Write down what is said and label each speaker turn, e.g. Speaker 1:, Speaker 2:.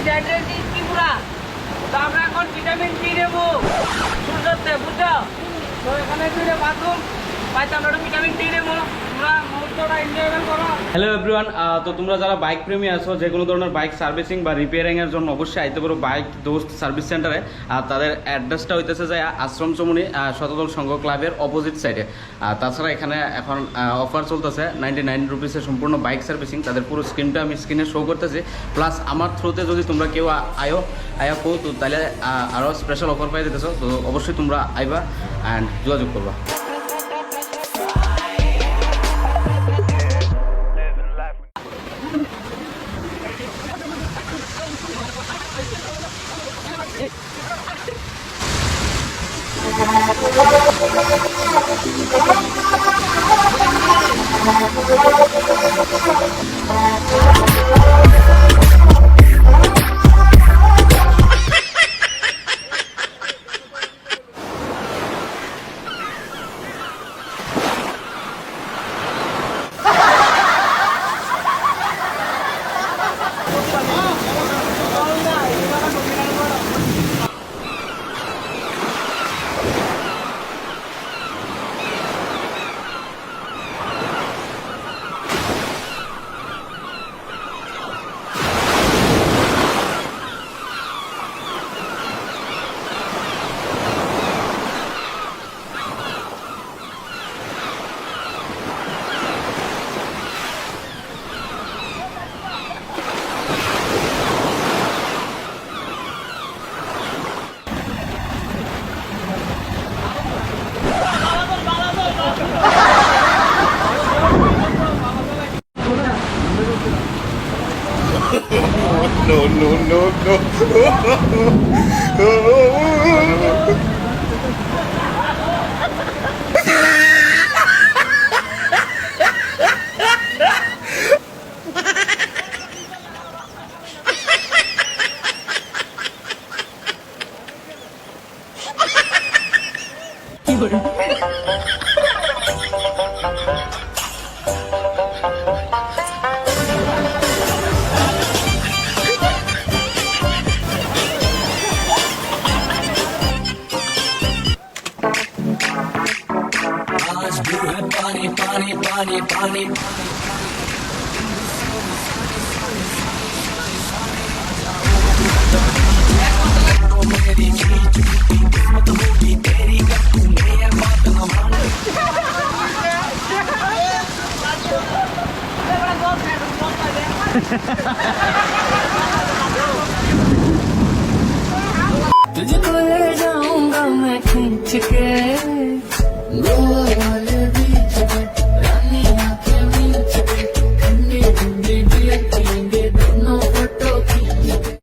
Speaker 1: Dehydrated কি পুরা, তো আমরা এখন ভিটামিন ডি নেবো সূর্যতে, বুঝছো? তো এখানে দুইটা বাথরুম পাইতে আমরা ভিটামিন ডি নেবো, তোমরা মুহূর্তটা এনজয়মেন্ট করো। হ্যালো এভরিওয়ান, তো তোমরা যারা বাইক প্রেমী আছো, যে কোনো ধরনের বাইক সার্ভিসিং বা রিপেয়ারিংয়ের জন্য অবশ্যই আইতে পারো বাইক দোস্ত সার্ভিস সেন্টারে। আর তাদের অ্যাড্রেসটা হইতেছে যে আশ্রম চমুনি শতদল সংঘ ক্লাবের অপোজিট সাইডে। তাছাড়া এখানে এখন অফার চলতেছে 99 রুপিসে সম্পূর্ণ বাইক সার্ভিসিং। তাদের পুরো স্ক্রিনটা আমি স্ক্রিনে শো করতেছি, প্লাস আমার থ্রুতে যদি তোমরা কেউ আয়া কো, তো তাহলে আরও স্পেশাল অফার পাই দিতেছো। তো অবশ্যই তোমরা আইবা অ্যান্ড যোগাযোগ করবা।
Speaker 2: No, no, no, no.
Speaker 3: पानी पानी मेरी किस्मत होगी तेरी, कब तू मेरी बात न माने। तुझको ले जाऊंगा मैं खींच के गोवा वाले